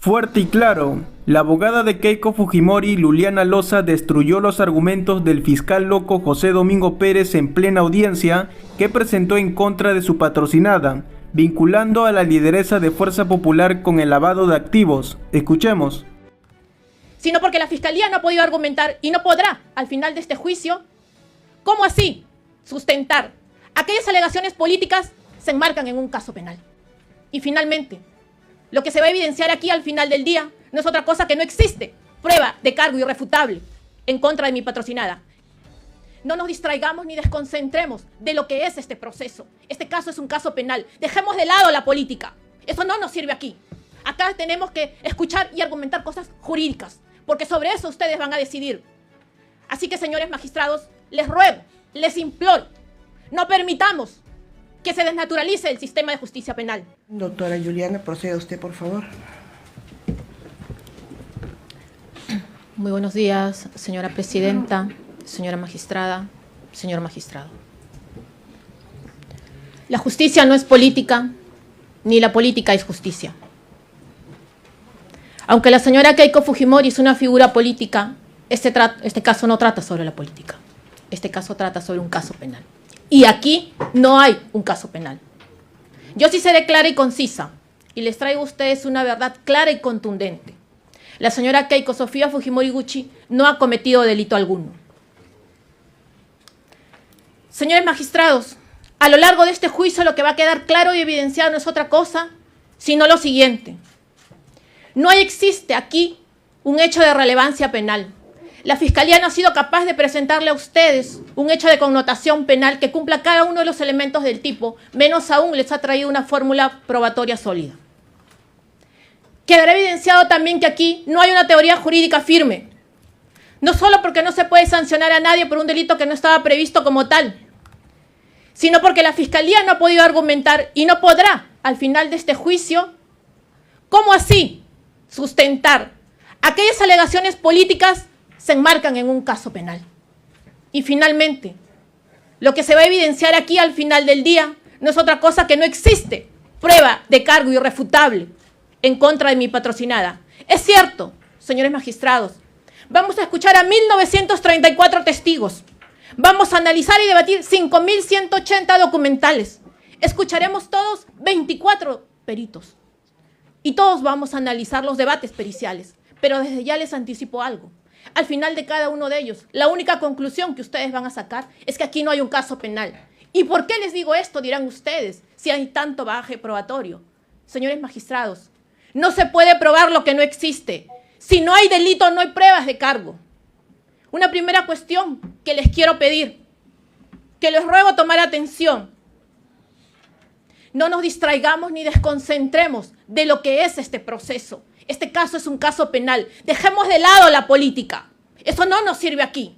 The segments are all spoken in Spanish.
Fuerte y claro, la abogada de Keiko Fujimori, Luliana Loza, destruyó los argumentos del fiscal loco José Domingo Pérez en plena audiencia que presentó en contra de su patrocinada, vinculando a la lideresa de Fuerza Popular con el lavado de activos. Escuchemos. Sino porque la Fiscalía no ha podido argumentar y no podrá, al final de este juicio, ¿cómo así sustentar aquellas alegaciones políticas se enmarcan en un caso penal? Y finalmente, lo que se va a evidenciar aquí al final del día no es otra cosa que no existe prueba de cargo irrefutable en contra de mi patrocinada. No nos distraigamos ni desconcentremos de lo que es este proceso. Este caso es un caso penal. Dejemos de lado la política. Eso no nos sirve aquí. Acá tenemos que escuchar y argumentar cosas jurídicas, porque sobre eso ustedes van a decidir. Así que, señores magistrados, les ruego, les imploro, no permitamos que se desnaturalice el sistema de justicia penal. Doctora Juliana, proceda usted, por favor. Muy buenos días, señora presidenta, señora magistrada, señor magistrado. La justicia no es política, ni la política es justicia. Aunque la señora Keiko Fujimori es una figura política, este caso no trata sobre la política. Este caso trata sobre un caso penal. Y aquí no hay un caso penal. Yo sí seré clara y concisa, y les traigo a ustedes una verdad clara y contundente. La señora Keiko Sofía Fujimori Gucci no ha cometido delito alguno. Señores magistrados, a lo largo de este juicio lo que va a quedar claro y evidenciado no es otra cosa, sino lo siguiente. No existe aquí un hecho de relevancia penal. La Fiscalía no ha sido capaz de presentarle a ustedes un hecho de connotación penal que cumpla cada uno de los elementos del tipo, menos aún les ha traído una fórmula probatoria sólida. Quedará evidenciado también que aquí no hay una teoría jurídica firme, no solo porque no se puede sancionar a nadie por un delito que no estaba previsto como tal, sino porque la Fiscalía no ha podido argumentar y no podrá, al final de este juicio, ¿cómo así sustentar aquellas alegaciones políticas se enmarcan en un caso penal? Y finalmente, lo que se va a evidenciar aquí al final del día no es otra cosa que no existe prueba de cargo irrefutable en contra de mi patrocinada. Es cierto, señores magistrados, vamos a escuchar a 1934 testigos, vamos a analizar y debatir 5.180 documentales, escucharemos todos 24 peritos y todos vamos a analizar los debates periciales, pero desde ya les anticipo algo. Al final de cada uno de ellos, la única conclusión que ustedes van a sacar es que aquí no hay un caso penal. ¿Y por qué les digo esto? Dirán ustedes, si hay tanto bagaje probatorio. Señores magistrados, no se puede probar lo que no existe. Si no hay delito, no hay pruebas de cargo. Una primera cuestión que les quiero pedir, que les ruego tomar atención. No nos distraigamos ni desconcentremos de lo que es este proceso. Este caso es un caso penal. Dejemos de lado la política. Eso no nos sirve aquí.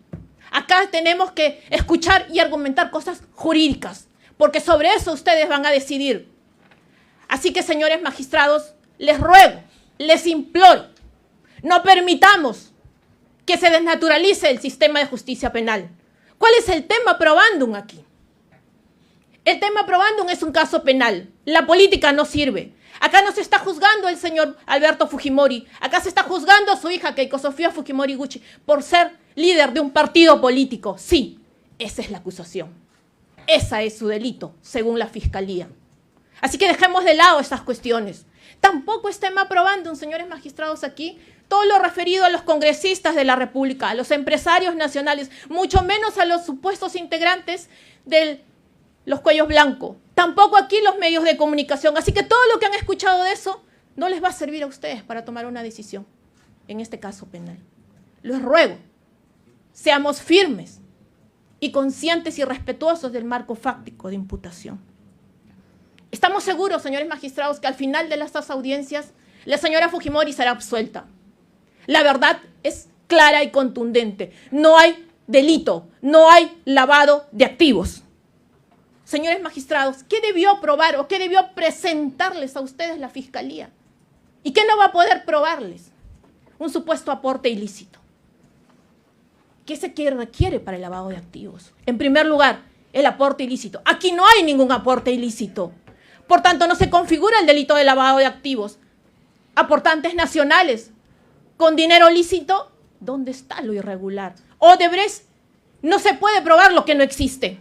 Acá tenemos que escuchar y argumentar cosas jurídicas, porque sobre eso ustedes van a decidir. Así que, señores magistrados, les ruego, les imploro, no permitamos que se desnaturalice el sistema de justicia penal. ¿Cuál es el tema probandum aquí? El tema probandum es un caso penal. La política no sirve. Acá no se está juzgando el señor Alberto Fujimori. Acá se está juzgando a su hija Keiko Sofía Fujimori Gucci por ser líder de un partido político. Sí, esa es la acusación. Esa es su delito, según la Fiscalía. Así que dejemos de lado estas cuestiones. Tampoco es tema probandum, señores magistrados, aquí todo lo referido a los congresistas de la República, a los empresarios nacionales, mucho menos a los supuestos integrantes de los cuellos blancos. Tampoco aquí los medios de comunicación. Así que todo lo que han escuchado de eso no les va a servir a ustedes para tomar una decisión en este caso penal. Les ruego, seamos firmes y conscientes y respetuosos del marco fáctico de imputación. Estamos seguros, señores magistrados, que al final de estas audiencias la señora Fujimori será absuelta. La verdad es clara y contundente. No hay delito, no hay lavado de activos. Señores magistrados, ¿qué debió probar o qué debió presentarles a ustedes la Fiscalía? ¿Y qué no va a poder probarles? Un supuesto aporte ilícito. ¿Qué se requiere para el lavado de activos? En primer lugar, el aporte ilícito. Aquí no hay ningún aporte ilícito. Por tanto, no se configura el delito de lavado de activos. aportantes nacionales con dinero lícito, ¿dónde está lo irregular? Odebrecht, no se puede probar lo que no existe.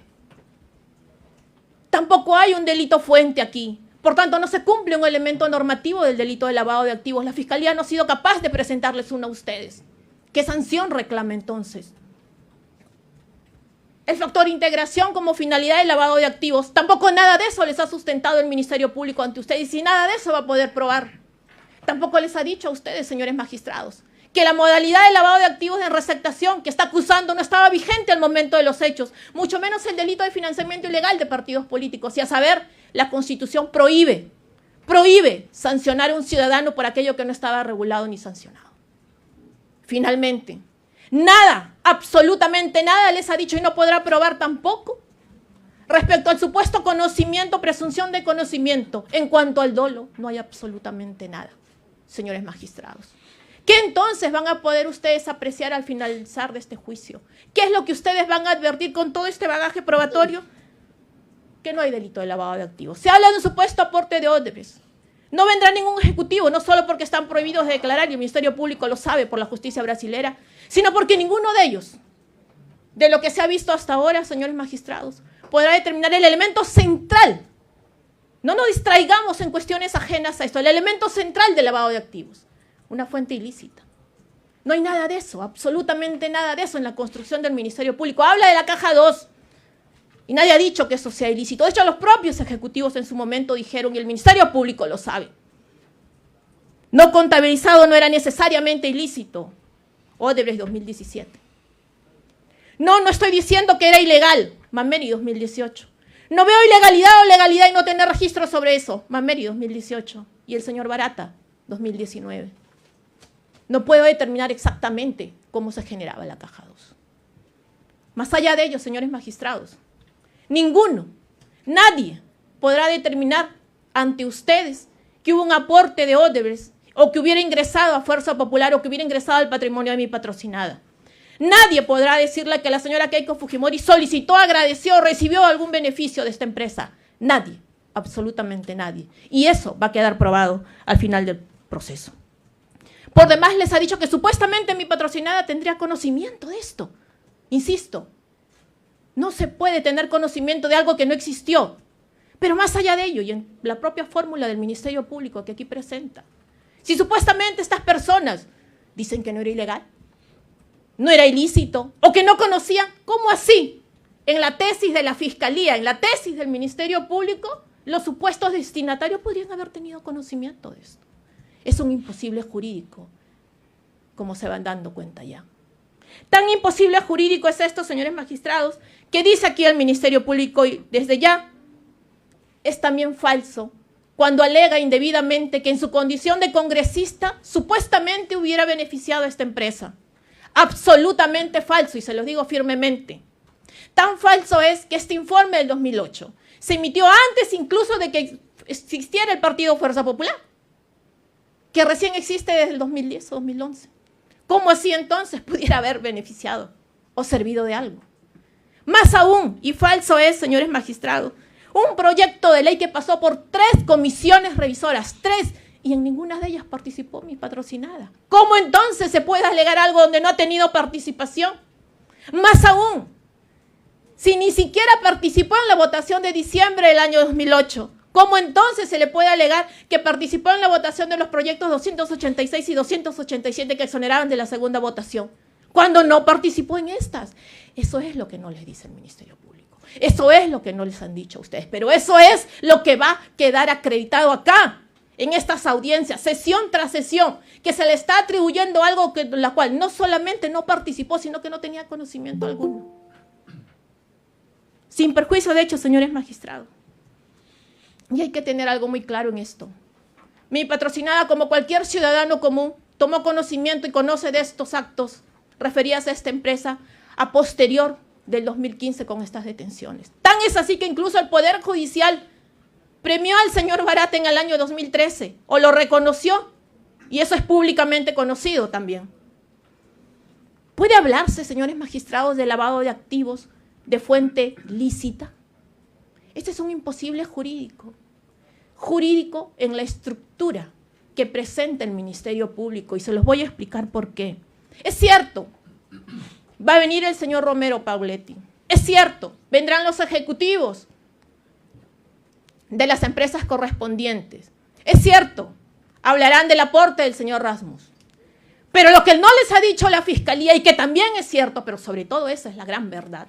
Tampoco hay un delito fuente aquí. Por tanto, no se cumple un elemento normativo del delito de lavado de activos. La Fiscalía no ha sido capaz de presentarles uno a ustedes. ¿Qué sanción reclama entonces? El factor integración como finalidad del lavado de activos. Tampoco nada de eso les ha sustentado el Ministerio Público ante ustedes y nada de eso va a poder probar. Tampoco les ha dicho a ustedes, señores magistrados, que la modalidad de lavado de activos en receptación que está acusando no estaba vigente al momento de los hechos, mucho menos el delito de financiamiento ilegal de partidos políticos. Y a saber, la Constitución prohíbe sancionar a un ciudadano por aquello que no estaba regulado ni sancionado. Finalmente, nada, absolutamente nada les ha dicho y no podrá probar tampoco respecto al supuesto conocimiento, presunción de conocimiento. En cuanto al dolo, no hay absolutamente nada, señores magistrados. ¿Qué entonces van a poder ustedes apreciar al finalizar de este juicio? ¿Qué es lo que ustedes van a advertir con todo este bagaje probatorio? Que no hay delito de lavado de activos. Se habla de un supuesto aporte de Odebrecht. No vendrá ningún ejecutivo, no solo porque están prohibidos de declarar, y el Ministerio Público lo sabe por la justicia brasilera, sino porque ninguno de ellos, de lo que se ha visto hasta ahora, señores magistrados, podrá determinar el elemento central. No nos distraigamos en cuestiones ajenas a esto. El elemento central del lavado de activos. Una fuente ilícita. No hay nada de eso, absolutamente nada de eso en la construcción del Ministerio Público. Habla de la caja 2 y nadie ha dicho que eso sea ilícito. De hecho, los propios ejecutivos en su momento dijeron, y el Ministerio Público lo sabe, no contabilizado no era necesariamente ilícito. Odebrecht 2017. No estoy diciendo que era ilegal. Mameri 2018. No veo ilegalidad o legalidad en no tener registro sobre eso. Mameri 2018. Y el señor Barata 2019. No puedo determinar exactamente cómo se generaba la caja 2. Más allá de ello, señores magistrados, ninguno, nadie podrá determinar ante ustedes que hubo un aporte de Odebrecht o que hubiera ingresado a Fuerza Popular o que hubiera ingresado al patrimonio de mi patrocinada. Nadie podrá decirle que la señora Keiko Fujimori solicitó, agradeció o recibió algún beneficio de esta empresa. Nadie, absolutamente nadie. Y eso va a quedar probado al final del proceso. Por demás, les ha dicho que supuestamente mi patrocinada tendría conocimiento de esto. Insisto, no se puede tener conocimiento de algo que no existió. Pero más allá de ello, y en la propia fórmula del Ministerio Público que aquí presenta, si supuestamente estas personas dicen que no era ilegal, no era ilícito, o que no conocían, ¿cómo así? En la tesis de la Fiscalía, en la tesis del Ministerio Público, los supuestos destinatarios podrían haber tenido conocimiento de esto. Es un imposible jurídico, como se van dando cuenta ya. Tan imposible jurídico es esto, señores magistrados, que dice aquí el Ministerio Público, y desde ya es también falso, cuando alega indebidamente que en su condición de congresista supuestamente hubiera beneficiado a esta empresa. Absolutamente falso, y se los digo firmemente. Tan falso es que este informe del 2008 se emitió antes incluso de que existiera el Partido Fuerza Popular, que recién existe desde el 2010 o 2011. ¿Cómo así entonces pudiera haber beneficiado o servido de algo? Más aún, y falso es, señores magistrados, un proyecto de ley que pasó por 3 comisiones revisoras, 3, y en ninguna de ellas participó mi patrocinada. ¿Cómo entonces se puede alegar algo donde no ha tenido participación? Más aún, si ni siquiera participó en la votación de diciembre del año 2008, ¿cómo entonces se le puede alegar que participó en la votación de los proyectos 286 y 287 que exoneraban de la segunda votación, cuando no participó en estas? Eso es lo que no les dice el Ministerio Público. Eso es lo que no les han dicho a ustedes. Pero eso es lo que va a quedar acreditado acá, en estas audiencias, sesión tras sesión, que se le está atribuyendo algo que la cual no solamente no participó, sino que no tenía conocimiento alguno. Sin perjuicio de hecho, señores magistrados. Y hay que tener algo muy claro en esto. Mi patrocinada, como cualquier ciudadano común, tomó conocimiento y conoce de estos actos referidos a esta empresa a posterior del 2015 con estas detenciones. Tan es así que incluso el Poder Judicial premió al señor Barata en el año 2013, o lo reconoció, y eso es públicamente conocido también. ¿Puede hablarse, señores magistrados, de lavado de activos de fuente lícita? Este es un imposible jurídico en la estructura que presenta el Ministerio Público y se los voy a explicar por qué. Es cierto, va a venir el señor Romero Pauletti. Es cierto, vendrán los ejecutivos de las empresas correspondientes. Es cierto, hablarán del aporte del señor Rasmus. Pero lo que no les ha dicho la Fiscalía, y que también es cierto, pero sobre todo esa es la gran verdad,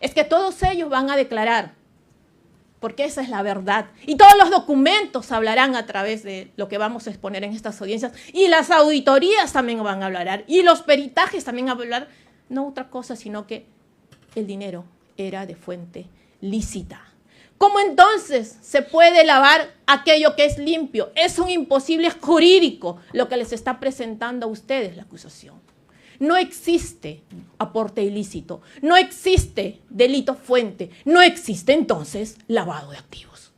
es que todos ellos van a declarar, porque esa es la verdad. Y todos los documentos hablarán a través de lo que vamos a exponer en estas audiencias, y las auditorías también van a hablar, y los peritajes también van a hablar, no otra cosa, sino que el dinero era de fuente lícita. ¿Cómo entonces se puede lavar aquello que es limpio? Es un imposible jurídico lo que les está presentando a ustedes la acusación. No existe aporte ilícito, no existe delito fuente, no existe entonces lavado de activos.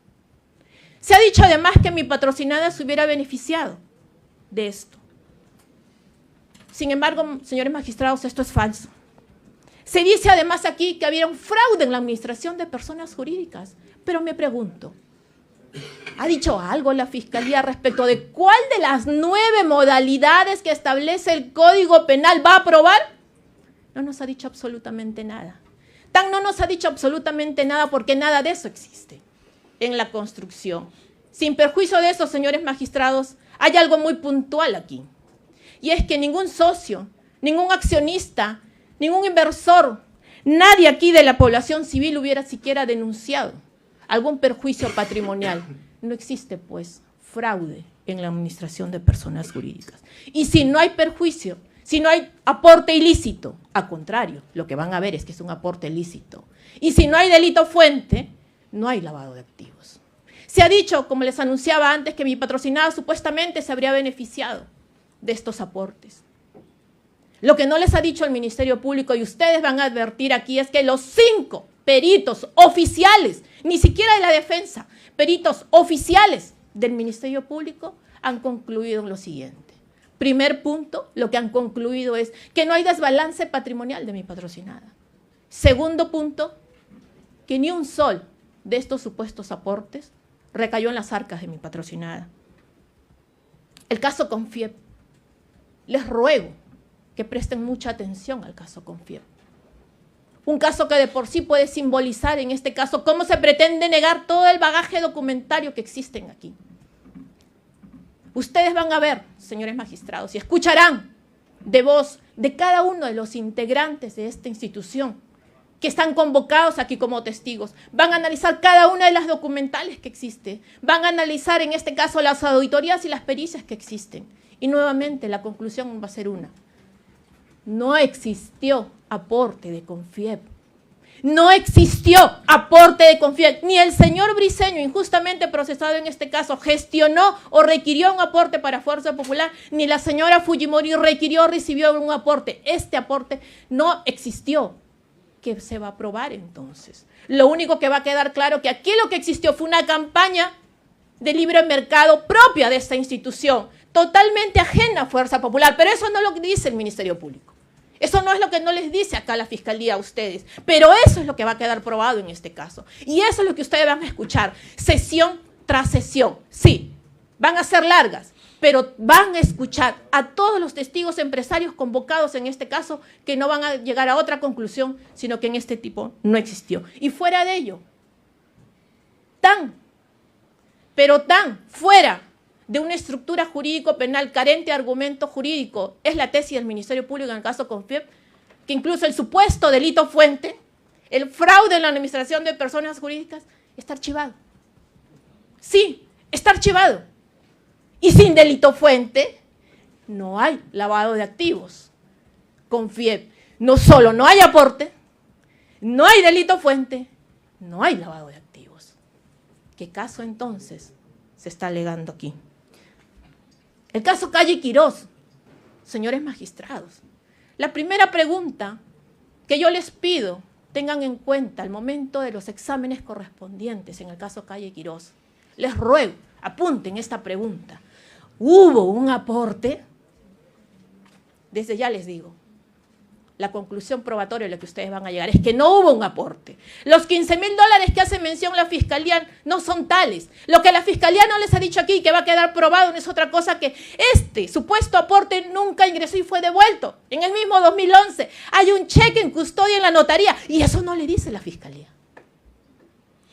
Se ha dicho además que mi patrocinada se hubiera beneficiado de esto. Sin embargo, señores magistrados, esto es falso. Se dice además aquí que había un fraude en la administración de personas jurídicas. Pero me pregunto, ¿ha dicho algo la Fiscalía respecto de cuál de las 9 modalidades que establece el Código Penal va a aprobar? No nos ha dicho absolutamente nada. No nos ha dicho absolutamente nada porque nada de eso existe en la construcción. Sin perjuicio de eso, señores magistrados, hay algo muy puntual aquí. Y es que ningún socio, ningún accionista, ningún inversor, nadie aquí de la población civil hubiera siquiera denunciado algún perjuicio patrimonial. No existe, pues, fraude en la administración de personas jurídicas. Y si no hay perjuicio, si no hay aporte ilícito, al contrario, lo que van a ver es que es un aporte lícito. Y si no hay delito fuente, no hay lavado de activos. Se ha dicho, como les anunciaba antes, que mi patrocinada supuestamente se habría beneficiado de estos aportes. Lo que no les ha dicho el Ministerio Público, y ustedes van a advertir aquí, es que los 5 peritos oficiales, ni siquiera de la defensa, peritos oficiales del Ministerio Público han concluido en lo siguiente. Primer punto, lo que han concluido es que no hay desbalance patrimonial de mi patrocinada. Segundo punto, que ni un sol de estos supuestos aportes recayó en las arcas de mi patrocinada. El caso Confiep. Les ruego que presten mucha atención al caso Confiep. Un caso que de por sí puede simbolizar, en este caso, cómo se pretende negar todo el bagaje documentario que existen aquí. Ustedes van a ver, señores magistrados, y escucharán de voz de cada uno de los integrantes de esta institución que están convocados aquí como testigos. Van a analizar cada una de las documentales que existe. Van a analizar, en este caso, las auditorías y las pericias que existen. Y nuevamente la conclusión va a ser una. No existió aporte de Confiep. No existió aporte de Confiep. Ni el señor Briceño, injustamente procesado en este caso, gestionó o requirió un aporte para Fuerza Popular, ni la señora Fujimori requirió o recibió un aporte. Este aporte no existió. ¿Qué se va a aprobar entonces? Lo único que va a quedar claro que aquí lo que existió fue una campaña de libre mercado propia de esta institución, totalmente ajena a Fuerza Popular, pero eso no es lo que dice el Ministerio Público. Eso no es lo que no les dice acá la Fiscalía a ustedes, pero eso es lo que va a quedar probado en este caso. Y eso es lo que ustedes van a escuchar, sesión tras sesión. Sí, van a ser largas, pero van a escuchar a todos los testigos empresarios convocados en este caso que no van a llegar a otra conclusión, sino que en este tipo no existió. Y fuera de ello, pero tan fuera de una estructura jurídico-penal carente de argumento jurídico, es la tesis del Ministerio Público en el caso Confiep, que incluso el supuesto delito fuente, el fraude en la administración de personas jurídicas, está archivado. Sí, está archivado. Y sin delito fuente, no hay lavado de activos. Confiep, no solo no hay aporte, no hay delito fuente, no hay lavado de activos. ¿Qué caso entonces se está alegando aquí? El caso Calle Quirós, señores magistrados. La primera pregunta que yo les pido, tengan en cuenta al momento de los exámenes correspondientes en el caso Calle Quirós. Les ruego, apunten esta pregunta. ¿Hubo un aporte? Desde ya les digo, la conclusión probatoria a la que ustedes van a llegar es que no hubo un aporte. Los $15.000 que hace mención la Fiscalía no son tales. Lo que la Fiscalía no les ha dicho aquí, que va a quedar probado, no es otra cosa que este supuesto aporte nunca ingresó y fue devuelto. En el mismo 2011 hay un cheque en custodia en la notaría y eso no le dice la Fiscalía.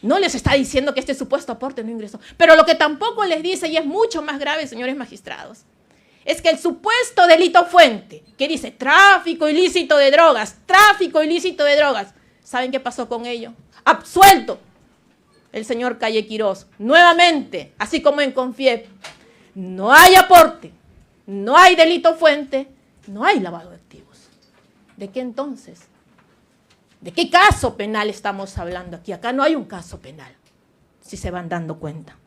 No les está diciendo que este supuesto aporte no ingresó. Pero lo que tampoco les dice, y es mucho más grave, señores magistrados, es que el supuesto delito fuente, que dice tráfico ilícito de drogas, ¿saben qué pasó con ello? Absuelto el señor Calle Quirós. Nuevamente, así como en Confiep, no hay aporte, no hay delito fuente, no hay lavado de activos. ¿De qué entonces? ¿De qué caso penal estamos hablando aquí? Acá no hay un caso penal, si se van dando cuenta.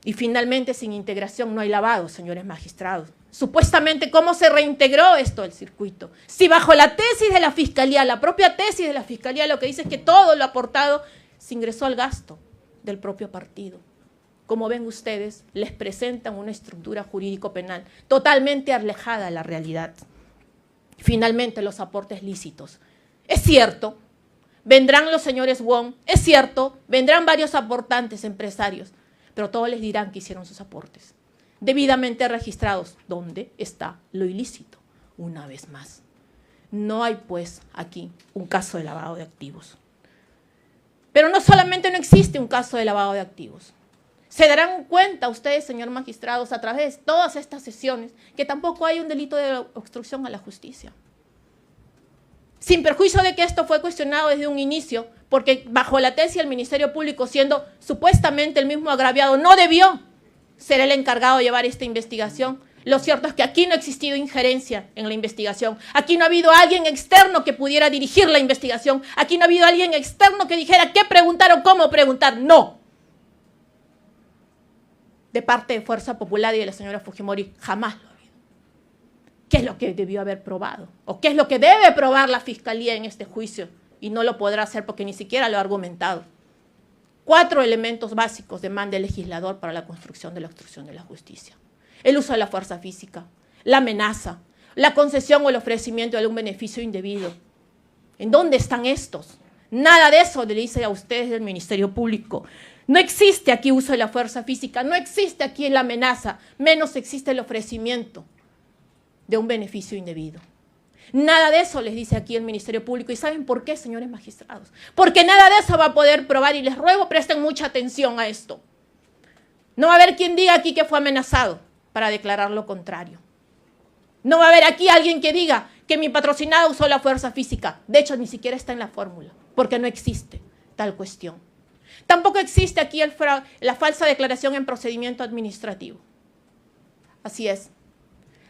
Y finalmente, sin integración no hay lavado, señores magistrados. Supuestamente, ¿cómo se reintegró esto al circuito? Si bajo la tesis de la Fiscalía, la propia tesis de la Fiscalía, lo que dice es que todo lo aportado se ingresó al gasto del propio partido. Como ven ustedes, les presentan una estructura jurídico-penal totalmente alejada de la realidad. Finalmente, los aportes lícitos. Es cierto, vendrán los señores Wong, es cierto, vendrán varios aportantes empresarios, pero todos les dirán que hicieron sus aportes debidamente registrados. ¿Dónde está lo ilícito? Una vez más, no hay pues aquí un caso de lavado de activos. Pero no solamente no existe un caso de lavado de activos, se darán cuenta ustedes, señor magistrados, a través de todas estas sesiones, que tampoco hay un delito de obstrucción a la justicia. Sin perjuicio de que esto fue cuestionado desde un inicio, porque bajo la tesis del Ministerio Público, siendo supuestamente el mismo agraviado, no debió ser el encargado de llevar esta investigación. Lo cierto es que aquí no ha existido injerencia en la investigación. Aquí no ha habido alguien externo que pudiera dirigir la investigación. Aquí no ha habido alguien externo que dijera qué preguntar o cómo preguntar. No. De parte de Fuerza Popular y de la señora Fujimori, jamás lo ha habido. ¿Qué es lo que debió haber probado? ¿O qué es lo que debe probar la Fiscalía en este juicio? Y no lo podrá hacer porque ni siquiera lo ha argumentado. 4 elementos básicos demanda el legislador para la construcción de la obstrucción de la justicia. El uso de la fuerza física, la amenaza, la concesión o el ofrecimiento de algún beneficio indebido. ¿En dónde están estos? Nada de eso le dice a ustedes del Ministerio Público. No existe aquí uso de la fuerza física, no existe aquí la amenaza, menos existe el ofrecimiento de un beneficio indebido. Nada de eso les dice aquí el Ministerio Público. ¿Y saben por qué, señores magistrados? Porque nada de eso va a poder probar y les ruego presten mucha atención a esto. No va a haber quien diga aquí que fue amenazado para declarar lo contrario. No va a haber aquí alguien que diga que mi patrocinado usó la fuerza física. De hecho, ni siquiera está en la fórmula, porque no existe tal cuestión. Tampoco existe aquí la falsa declaración en procedimiento administrativo. Así es.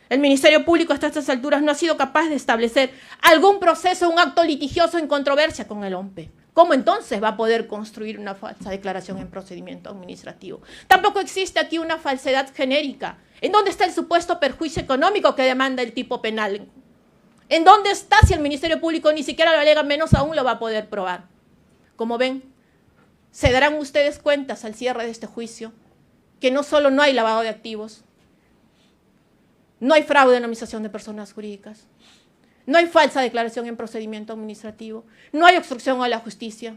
El Ministerio Público hasta estas alturas no ha sido capaz de establecer algún proceso, un acto litigioso en controversia con el OMPE. ¿Cómo entonces va a poder construir una falsa declaración en procedimiento administrativo? Tampoco existe aquí una falsedad genérica. ¿En dónde está el supuesto perjuicio económico que demanda el tipo penal? ¿En dónde está si el Ministerio Público ni siquiera lo alega, menos aún lo va a poder probar? Como ven, se darán ustedes cuentas al cierre de este juicio que no solo no hay lavado de activos, no hay fraude en nominización de personas jurídicas, no hay falsa declaración en procedimiento administrativo, no hay obstrucción a la justicia,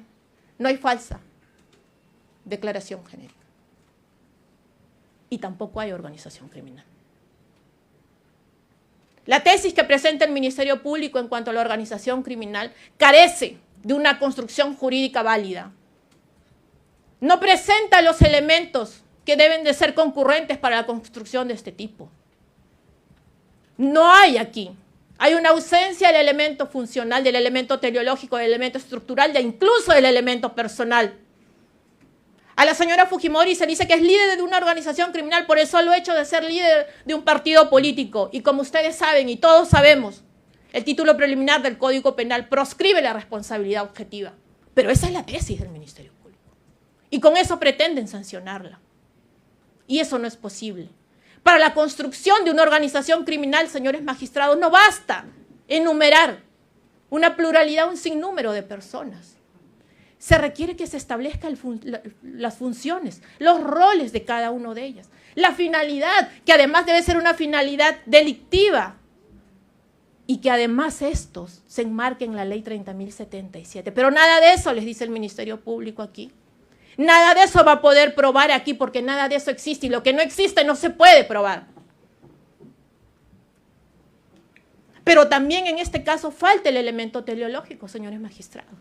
no hay falsa declaración genérica. Y tampoco hay organización criminal. La tesis que presenta el Ministerio Público en cuanto a la organización criminal carece de una construcción jurídica válida. No presenta los elementos que deben de ser concurrentes para la construcción de este tipo. No hay aquí. Hay una ausencia del elemento funcional, del elemento teleológico, del elemento estructural, incluso del elemento personal. A la señora Fujimori se dice que es líder de una organización criminal por el solo hecho de ser líder de un partido político. Y como ustedes saben y todos sabemos, el título preliminar del Código Penal proscribe la responsabilidad objetiva. Pero esa es la tesis del Ministerio Público. Y con eso pretenden sancionarla. Y eso no es posible. Para la construcción de una organización criminal, señores magistrados, no basta enumerar una pluralidad, un sinnúmero de personas. Se requiere que se establezcan las funciones, los roles de cada uno de ellas. La finalidad, que además debe ser una finalidad delictiva y que además estos se enmarquen en la ley 30.077. Pero nada de eso les dice el Ministerio Público aquí. Nada de eso va a poder probar aquí porque nada de eso existe y lo que no existe no se puede probar. Pero también en este caso falta el elemento teleológico, señores magistrados.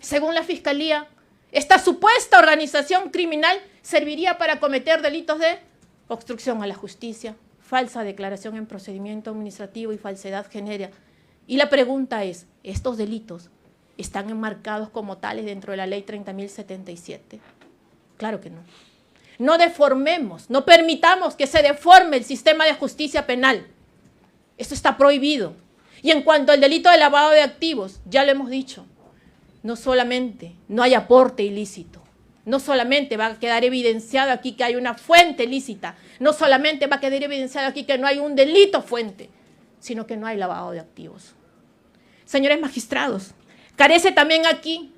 Según la Fiscalía, esta supuesta organización criminal serviría para cometer delitos de obstrucción a la justicia, falsa declaración en procedimiento administrativo y falsedad genérica. Y la pregunta es, ¿estos delitos están enmarcados como tales dentro de la ley 30.077? Claro que no. No deformemos, no permitamos que se deforme el sistema de justicia penal. Esto está prohibido. Y en cuanto al delito de lavado de activos, ya lo hemos dicho, no solamente no hay aporte ilícito, no solamente va a quedar evidenciado aquí que hay una fuente ilícita, no solamente va a quedar evidenciado aquí que no hay un delito fuente, sino que no hay lavado de activos. Señores magistrados, carece también aquí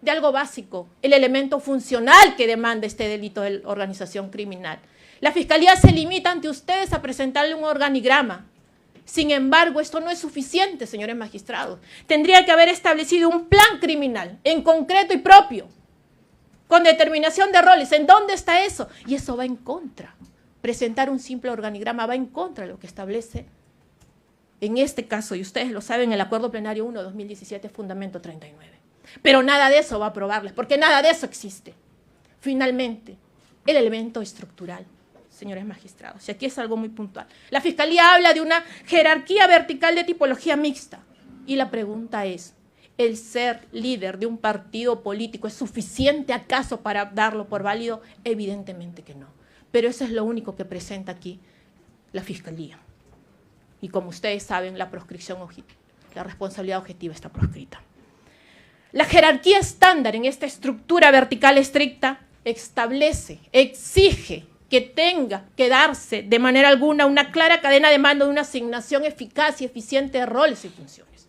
de algo básico, el elemento funcional que demanda este delito de organización criminal. La Fiscalía se limita ante ustedes a presentarle un organigrama. Sin embargo, esto no es suficiente, señores magistrados. Tendría que haber establecido un plan criminal, en concreto y propio, con determinación de roles. ¿En dónde está eso? Y eso va en contra. Presentar un simple organigrama va en contra de lo que establece, en este caso, y ustedes lo saben, el Acuerdo Plenario 1/2017, Fundamento 39. Pero nada de eso va a aprobarles, porque nada de eso existe. Finalmente, el elemento estructural. Señores magistrados, y aquí es algo muy puntual. La Fiscalía habla de una jerarquía vertical de tipología mixta. Y la pregunta es, ¿el ser líder de un partido político es suficiente acaso para darlo por válido? Evidentemente que no. Pero eso es lo único que presenta aquí la Fiscalía. Y como ustedes saben, la proscripción objetiva, la responsabilidad objetiva está proscrita. La jerarquía estándar en esta estructura vertical estricta establece, exige que tenga que darse de manera alguna una clara cadena de mando de una asignación eficaz y eficiente de roles y funciones.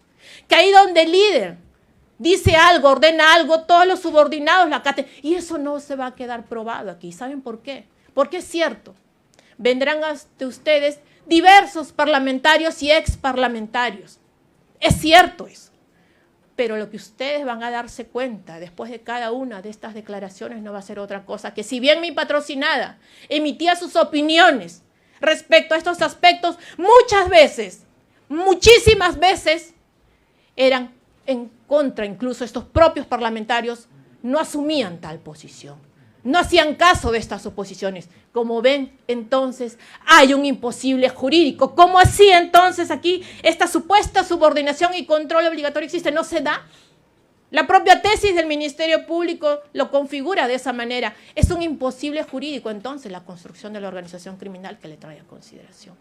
Que ahí donde el líder dice algo, ordena algo, todos los subordinados la acaten. Y eso no se va a quedar probado aquí. ¿Saben por qué? Porque es cierto, vendrán hasta ustedes diversos parlamentarios y exparlamentarios. Es cierto eso. Pero lo que ustedes van a darse cuenta después de cada una de estas declaraciones no va a ser otra cosa que si bien mi patrocinada emitía sus opiniones respecto a estos aspectos, muchas veces, muchísimas veces, eran en contra, incluso estos propios parlamentarios no asumían tal posición, no hacían caso de estas oposiciones. Como ven, entonces, hay un imposible jurídico. ¿Cómo así entonces aquí esta supuesta subordinación y control obligatorio existe? ¿No se da? La propia tesis del Ministerio Público lo configura de esa manera. Es un imposible jurídico entonces la construcción de la organización criminal que le trae a consideración.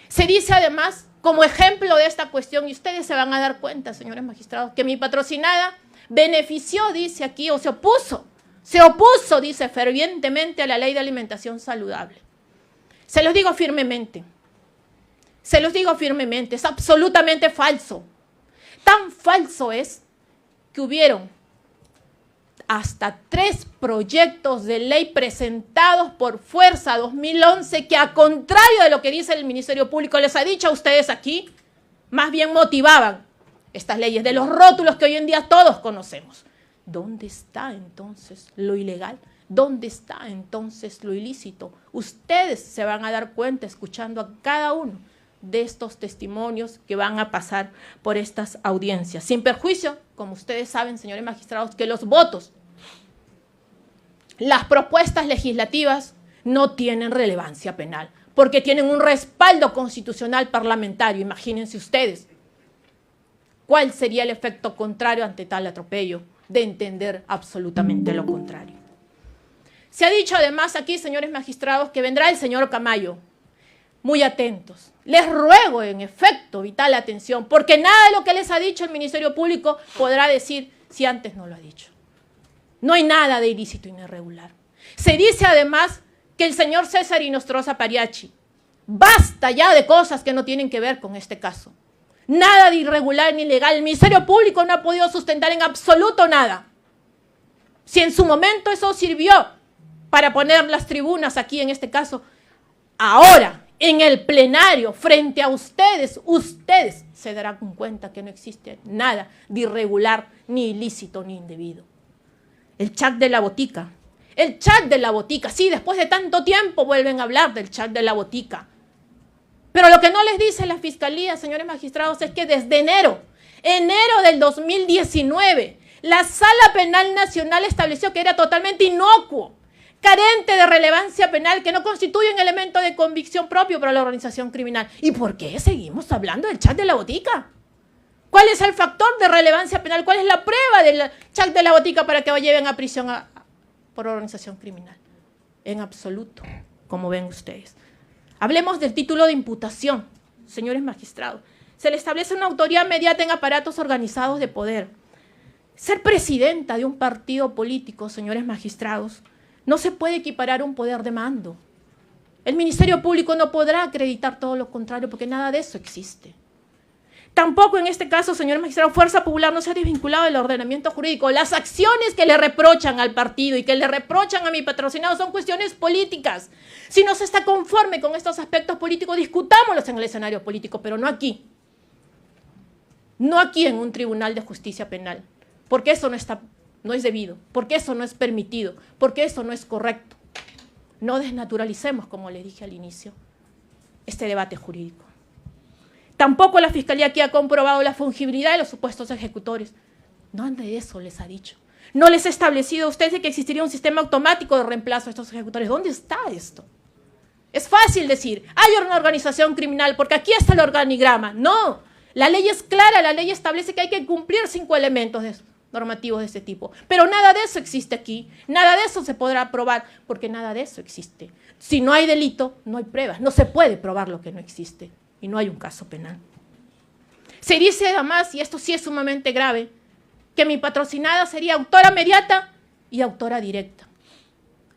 Se dice además, como ejemplo de esta cuestión, y ustedes se van a dar cuenta, señores magistrados, que mi patrocinada benefició, dice aquí, o se opuso, dice, fervientemente a la ley de alimentación saludable. Se los digo firmemente, es absolutamente falso. Tan falso es que hubieron hasta 3 proyectos de ley presentados por Fuerza 2011 que, a contrario de lo que dice el Ministerio Público, les ha dicho a ustedes aquí, más bien motivaban estas leyes de los rótulos que hoy en día todos conocemos. ¿Dónde está entonces lo ilegal? ¿Dónde está entonces lo ilícito? Ustedes se van a dar cuenta escuchando a cada uno de estos testimonios que van a pasar por estas audiencias. Sin perjuicio, como ustedes saben, señores magistrados, que los votos, las propuestas legislativas no tienen relevancia penal, porque tienen un respaldo constitucional parlamentario. Imagínense ustedes cuál sería el efecto contrario ante tal atropello de entender absolutamente lo contrario. Se ha dicho además aquí, señores magistrados, que vendrá el señor Camayo. Muy atentos. Les ruego, en efecto, vital atención, porque nada de lo que les ha dicho el Ministerio Público podrá decir si antes no lo ha dicho. No hay nada de ilícito ni irregular. Se dice además que el señor César Inostroza Pariachi, basta ya de cosas que no tienen que ver con este caso. Nada de irregular ni ilegal. El Ministerio Público no ha podido sustentar en absoluto nada. Si en su momento eso sirvió para poner las tribunas aquí en este caso, ahora, en el plenario, frente a ustedes, ustedes se darán cuenta que no existe nada de irregular, ni ilícito, ni indebido. El chat de la botica. El chat de la botica. Sí, después de tanto tiempo vuelven a hablar del chat de la botica. Pero lo que no les dice la Fiscalía, señores magistrados, es que desde enero del 2019, la Sala Penal Nacional estableció que era totalmente inocuo, carente de relevancia penal, que no constituye un elemento de convicción propio para la organización criminal. ¿Y por qué seguimos hablando del chat de la botica? ¿Cuál es el factor de relevancia penal? ¿Cuál es la prueba del chat de la botica para que lo lleven a prisión por organización criminal? En absoluto, como ven ustedes. Hablemos del título de imputación, señores magistrados. Se le establece una autoridad mediata en aparatos organizados de poder. Ser presidenta de un partido político, señores magistrados, no se puede equiparar a un poder de mando. El Ministerio Público no podrá acreditar todo lo contrario porque nada de eso existe. Tampoco en este caso, señor magistrado, Fuerza Popular no se ha desvinculado del ordenamiento jurídico. Las acciones que le reprochan al partido y que le reprochan a mi patrocinado son cuestiones políticas. Si no se está conforme con estos aspectos políticos, discutámoslos en el escenario político, pero no aquí. No aquí en un tribunal de justicia penal, porque eso no es debido, porque eso no es permitido, porque eso no es correcto. No desnaturalicemos, como les dije al inicio, este debate jurídico. Tampoco la Fiscalía aquí ha comprobado la fungibilidad de los supuestos ejecutores. Nada de eso les ha dicho. No les ha establecido a ustedes que existiría un sistema automático de reemplazo a estos ejecutores. ¿Dónde está esto? Es fácil decir, hay una organización criminal porque aquí está el organigrama. No, la ley es clara, la ley establece que hay que cumplir 5 elementos normativos de este tipo. Pero nada de eso existe aquí. Nada de eso se podrá probar porque nada de eso existe. Si no hay delito, no hay pruebas. No se puede probar lo que no existe. Y no hay un caso penal. Se dice además, y esto sí es sumamente grave, que mi patrocinada sería autora mediata y autora directa.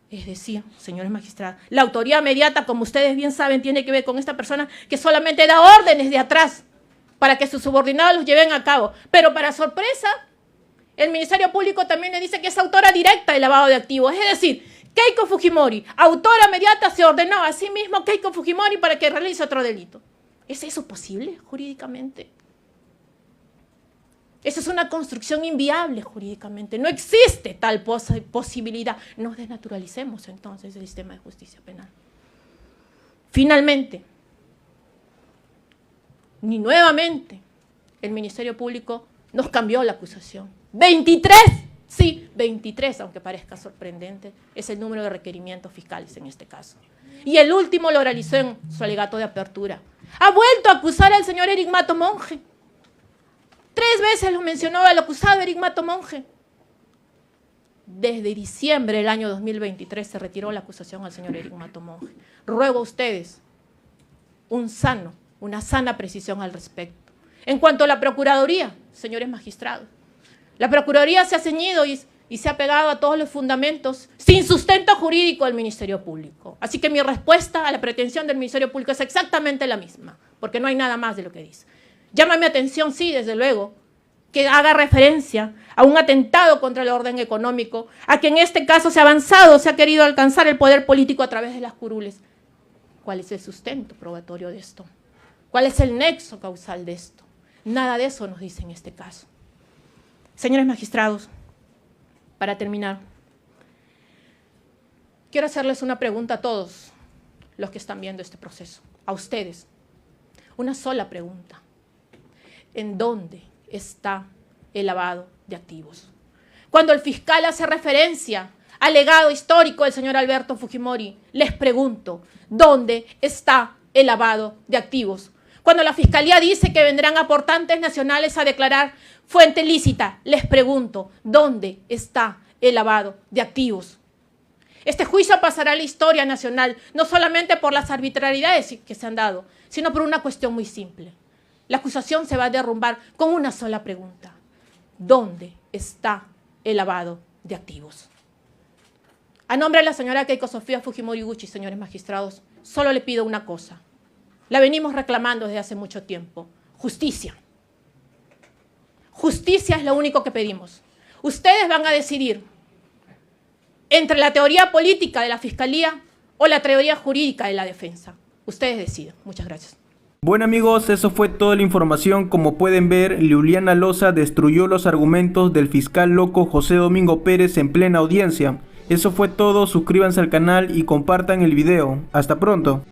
Es decir, señores magistrados, la autoría mediata, como ustedes bien saben, tiene que ver con esta persona que solamente da órdenes de atrás para que sus subordinados los lleven a cabo. Pero para sorpresa, el Ministerio Público también le dice que es autora directa del lavado de activos. Es decir, Keiko Fujimori, autora mediata, se ordenó a sí mismo Keiko Fujimori para que realice otro delito. ¿Es eso posible jurídicamente? Esa es una construcción inviable jurídicamente. No existe tal posibilidad. No desnaturalicemos entonces el sistema de justicia penal. Finalmente, ni nuevamente, el Ministerio Público nos cambió la acusación. 23, sí, 23, aunque parezca sorprendente, es el número de requerimientos fiscales en este caso. Y el último lo realizó en su alegato de apertura. Ha vuelto a acusar al señor Eric Mato Monge. 3 veces lo mencionó el acusado Eric Mato Monge. Desde diciembre del año 2023 se retiró la acusación al señor Eric Mato Monge. Ruego a ustedes una sana precisión al respecto. En cuanto a la Procuraduría, señores magistrados, la Procuraduría se ha ceñido y se ha pegado a todos los fundamentos sin sustento jurídico del Ministerio Público. Así que mi respuesta a la pretensión del Ministerio Público es exactamente la misma, porque no hay nada más de lo que dice. Llama mi atención, sí, desde luego, que haga referencia a un atentado contra el orden económico, a que en este caso se ha avanzado, se ha querido alcanzar el poder político a través de las curules. ¿Cuál es el sustento probatorio de esto? ¿Cuál es el nexo causal de esto? Nada de eso nos dice en este caso. Señores magistrados, para terminar, quiero hacerles una pregunta a todos los que están viendo este proceso, a ustedes. Una sola pregunta. ¿En dónde está el lavado de activos? Cuando el fiscal hace referencia al legado histórico del señor Alberto Fujimori, les pregunto, ¿dónde está el lavado de activos? Cuando la Fiscalía dice que vendrán aportantes nacionales a declarar fuente lícita, les pregunto, ¿dónde está el lavado de activos? Este juicio pasará a la historia nacional, no solamente por las arbitrariedades que se han dado, sino por una cuestión muy simple. La acusación se va a derrumbar con una sola pregunta. ¿Dónde está el lavado de activos? A nombre de la señora Keiko Sofía Fujimori Gucci, señores magistrados, solo le pido una cosa. La venimos reclamando desde hace mucho tiempo. Justicia. Justicia es lo único que pedimos. Ustedes van a decidir entre la teoría política de la Fiscalía o la teoría jurídica de la defensa. Ustedes deciden. Muchas gracias. Bueno amigos, eso fue toda la información. Como pueden ver, Luliana Loza destruyó los argumentos del fiscal loco José Domingo Pérez en plena audiencia. Eso fue todo, suscríbanse al canal y compartan el video. Hasta pronto.